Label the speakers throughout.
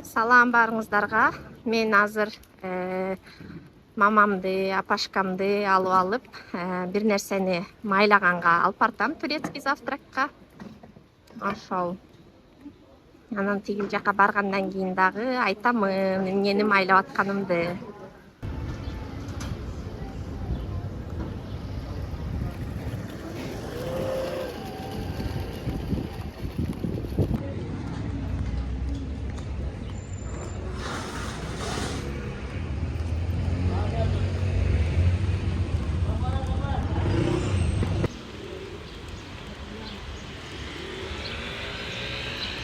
Speaker 1: Салам барыңыздарга. Мен азыр мамамды, апашкамды алып бир нерсени майлаганга алып бартам турецкий завтракка. Ошол. Анан тигил жака баргандан кийин дагы айтамын эмнени майлап атканымды.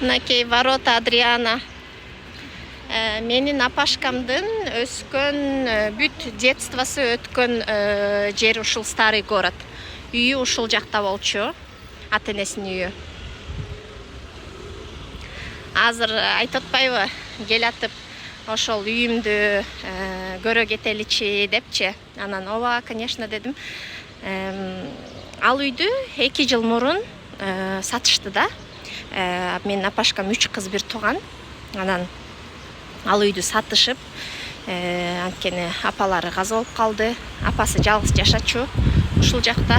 Speaker 1: Мынакей ворота Адриана. Менин апашкамдын өскөн, бүт детствосы өткөн жери ушул старый город. Үйү ушул жакта болчу. Ата-энесинин үйү. Азыр айтып атпайбы, келатып ошол үйүмдү көрө кетеличи депчи. Анан ооба, конечно дедим. Ал үйдү 2 жыл мурун сатышты да. Менин апашкам 3 кыз бир тууган. Анан ал үйдү сатышып, анткени апалары каза болуп калды. Апасы жалгыз жашачу ушул жакта.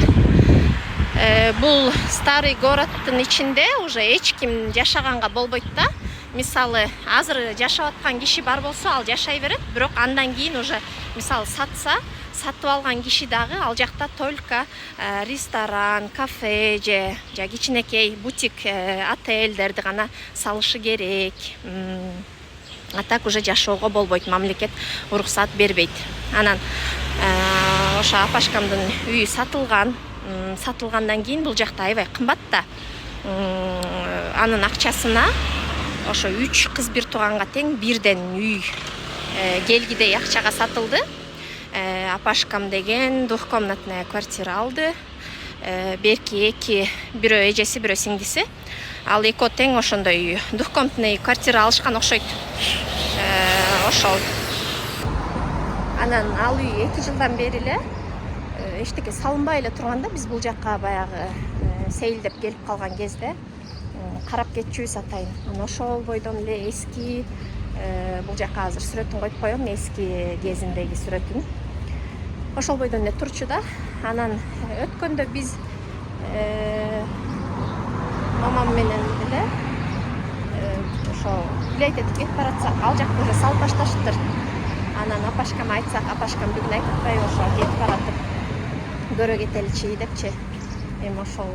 Speaker 1: Бул старый городдун ичинде уже эч ким жашаганга болбойт да. Мисалы, азыр жашап аткан киши бар болсо, ал жашай берет, бирок андан кийин уже мисалы сатса, сатып алган киши дагы ал жакта только ресторан, кафе же кичинекей бутик отельдерди гана салышы керек. А так уже жашоого болбойт, мамлекет уруксат бербейт. Анан ошо апашкамдын үйү сатылган. Сатылгандан кийин бул жакта аябай кымбат да. Анын акчасына ошо 3 кыз бир тууганга тең бирден үй келгидей акчага сатылды. Апашкам деген двухкомнатная квартира алды. Берки эки, бирөө эжеси, бирөө сиңдиси. Ал экөө тең ошондой үй. Двухкомнатный квартира алышкан окшойт. Ошол. Анан ал үй 2 жылдан бери эле эчтеке салынбай эле турганда, биз бул жакка баягы сейилдеп келип калган кезде карап кетчүбүз атайын. Анан ошол бойдон эле эски бул жакка азыр сүрөтүн коюп коем, эски кезиндеги сүрөтүн. Ошол бойдон эле турчу да. Анан өткөндө биз мамам менен эле ошо билет этип кетип баратсак, ал жакты уже салып башташыптыр. Анан апашкама айтсак, апашкам бүгүн айтып атпайбы, ошо кетип баратып көрө кетеличи депчи. Эми ошол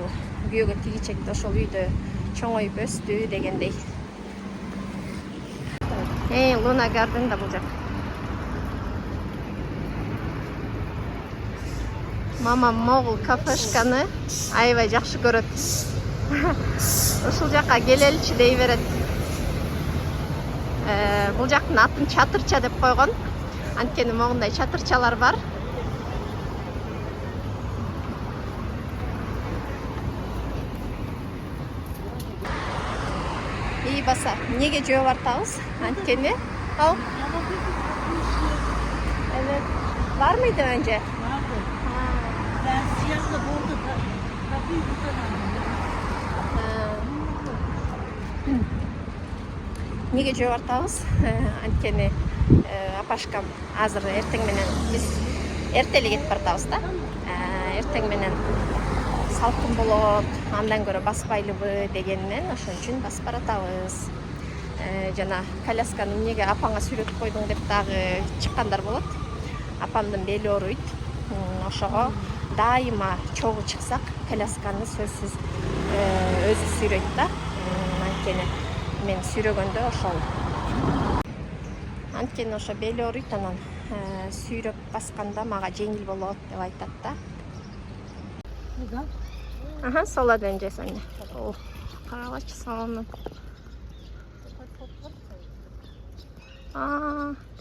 Speaker 1: күйөөгө тигичекти ошол үйдө чоңоюп өстү дегендей. Луна Гарден да бул жак. Мамам могул кафешканы аябай жакшы көрөт. Ушул жакка келеличи дей берет. Бул жактын атын Чатырча деп койгон. Анткени могундай чатырчалар бар. İyi basar. Niye gece vartağız? Antkeni. Al. Evet. Var mıydı önce?
Speaker 2: Vardı. Ben siyahla buldu. Kapıyı tutamam.
Speaker 1: Niye gece vartağız? Antkeni apaşkam azır erteң менен biz erteli кетип бартабыз да. Эртең менен салкын болот, андан көрө баспайлыбы дегеннен ошон үчүн басып баратабыз. Жана колясканы эмнеге апаңа сүрөтүп койдуң деп дагы чыккандар болот. Апамдын бели ооруйт. Ошого дайыма чогуу чыксак, колясканы сөзсүз өзү сүйрөйт да. Анткени мен сүйрөгөндө ошол. Анткени ошо бели ооруйт, анан сүйрөп басканда мага жеңил болот деп айтат да. Aha, sola döneceğiz anne. Oh, karavaç salonu.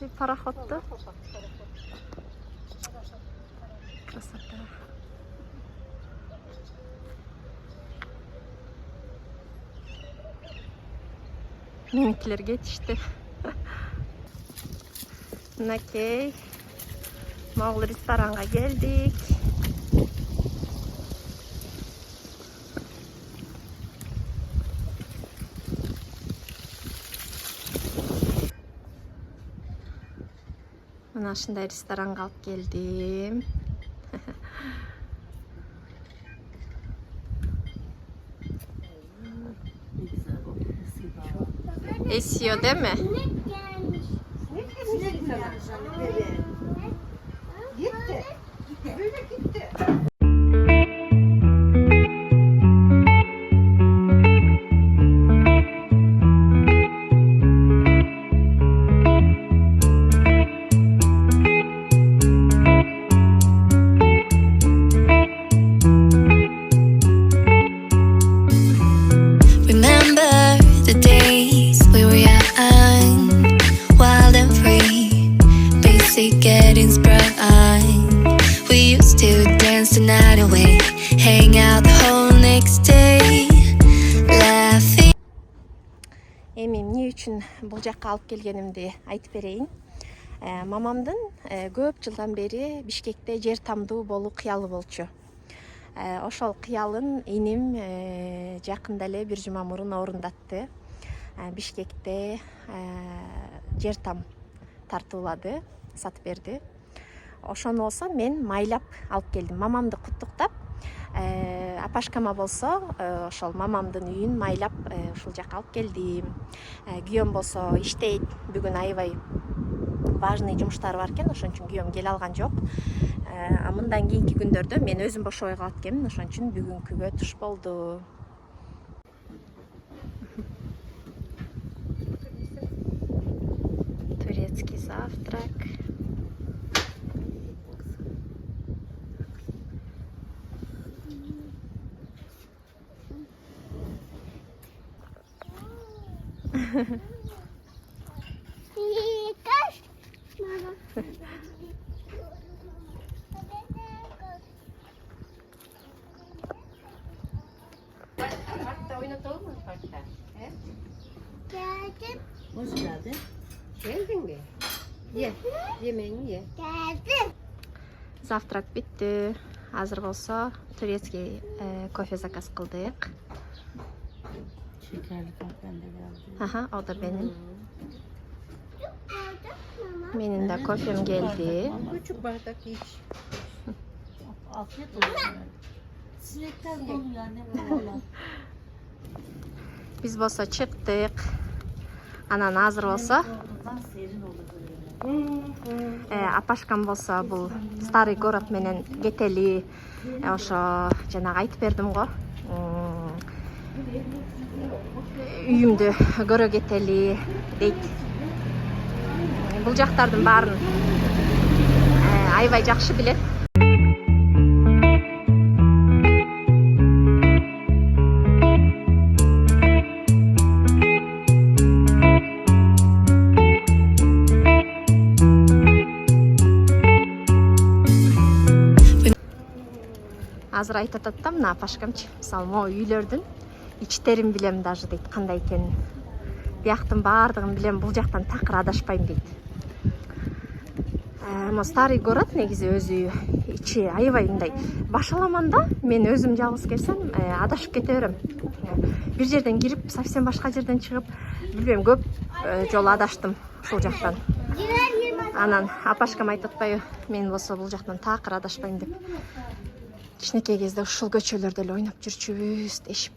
Speaker 1: Bir paraxottu. Krasota. Minikler geçişti. Nakey. Moğol restoranga geldik. Мына ушундай ресторанга алып келдим. Esiyor değil mi?
Speaker 2: Gitti. Böyle gitti.
Speaker 3: Remember the days we were young, wild and free, basic getting sprung. We used to dance the night away, hang out the whole next day, laughing.
Speaker 1: Эми эмне үчүн бул жакка алып келгенимди айтып берейин. Мамамдын көп жылдан бери Бишкекте жер тамдуу болуу кыялы болчу. Ошол кыялын иним жакында эле бир жума мурун орундатты. Бишкекте жер там тартуулады, сатып берди. Ошону болсо мен майлап алып келдим. Мамамды куттуктап, апашкама болсо ошол мамамдын үйүн майлап ушул жака алып келдим. Күйөөм болсо иштейт. Бүгүн аябай важный жумуштары бар экен, ошон үчүн күйөөм келе алган жок. Мындан кийинки күндөрдө мен өзүм бошобой калат экенмин, ошон үчүн бүгүнкүгө туш болду. Турецкий завтрак.
Speaker 4: Parkta oynatalım mı parkta? He?
Speaker 2: Geldim. Hoş geldin.
Speaker 4: Geldin mi? Ye. Yemeğini ye.
Speaker 2: Geldim.
Speaker 1: Завтрак bitти. Азыр болсо турецкий кофе заказ кылдык.
Speaker 2: Şekerli kahven de geldi.
Speaker 1: O da benim. Benim de kofem geldi.
Speaker 4: Küçük bardak iç.
Speaker 2: Afiyet olsun. Sinekler doluyor anne valla.
Speaker 1: Biz болсо чыктык. Анан азыр болсо
Speaker 2: Oradan serin olur böyle.
Speaker 1: апашкам болсо бул старый город менен кетели. Ошо жанагы айтып бердим го. Үйүмдү көрө кетели дейт. Бул жактардын баарын аябай жакшы билет. Азыр айтып атат да мына апашкамчы, мисалы могу үйлөрдүн ичтерин билем даже дейт, кандай экенин. Бияктын баардыгын билем, бул жактан такыр адашпайм дейт. Mo старый город негизи өзү ичи аябай мындай башаламанда мен өзүм жалгыз келсем адашып кете берем. Бир жерден кирип, совсем башка жерден чыгып, билбейм, көп жолу адаштым ушул жактан. Анан апашкам айтып атпайбы, мен болсо бул жактан такыр адашпайм деп. Кичинекей кезде ушул көчөлөрдө эле ойноп жүрчүбүз дешип.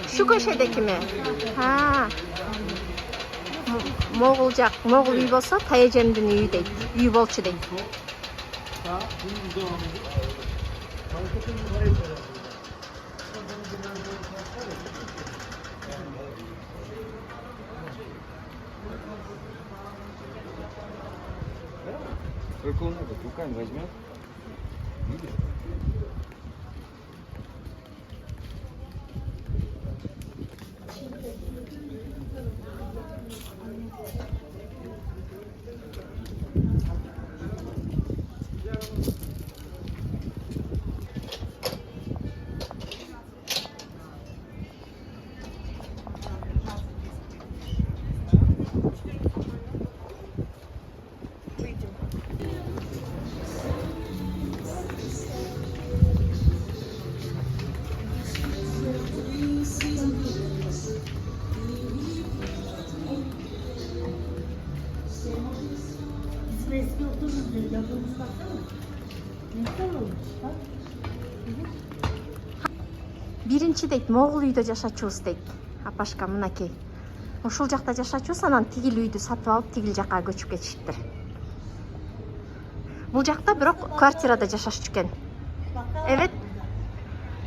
Speaker 1: Şu köşedeki mi? Ha. Moğul üy bolsa Tayecemdin üyü deydi. Üy bolçu deydi.
Speaker 5: Только он этот руками возьмет. Видишь?
Speaker 1: биринчи дейт могул үйдө жашачубуз дейт апашка мынакей. Ошол жакта жашачубуз, анан тигил үйдү сатып алып тигил жака көчүп кетиштиптир. Бул жакта бирок квартирада жашашчу экен. Evet.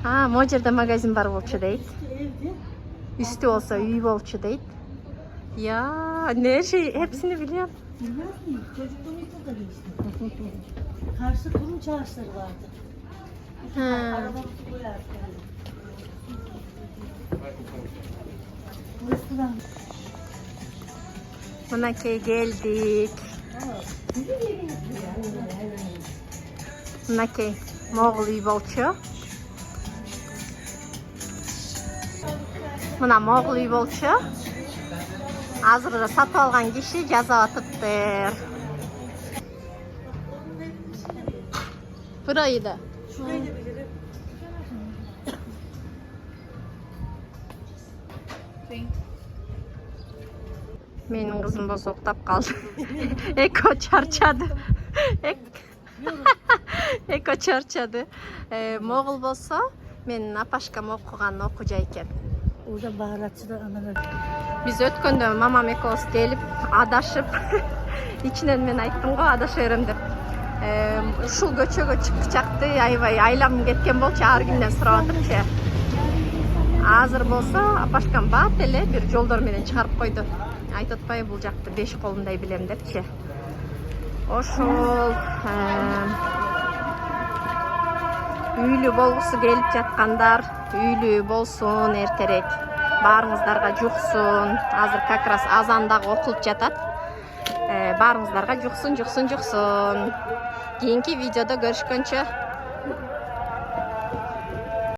Speaker 1: Могу жерде магазин бар болчу дейт. Üstü olsa üy bolçu deyit. Ya ne şey hepsini biliyorum.
Speaker 2: Bilmez miyim? Çocukluğumuzda da geçti. Karşı kurum çarşıları vardı. Arabamızı koyardık. Restoran.
Speaker 1: Mınakey geldik. Mınakey moğul üy bolçu. Mına moğul üy bolçu. Азыр сатып алган киши жазап атыптыр. Burayı da. Menin kızım bozoktap kaldı. Eko çarçadı. Eko çarçadı. Moğul bolsa menin apaşkam okugan okuyca eken.
Speaker 2: Orada baharatçıda analar.
Speaker 1: Biz ötkөндө mamam ekos gelip adaşıp içinden men ayттым го adaşa berem dep. Ушул көчөгө чыкчакты аябай айлам кеткен болчу, ар күндөн сурап атыпчы. Азыр болсо апашкам бат эле бир жолдор менен чыгарып койду. Айтып атпайбы бул жакты 5 колумдай билем депчи. Ошол үйлүү болгусу келип жаткандар үйлүү болсун эртерээк. Баарыңыздарга жуксун. Азыр как раз азан дагы окулуп жатат. Баарыңыздарга жуксун. Кийинки видеодо көрүшкөнчө.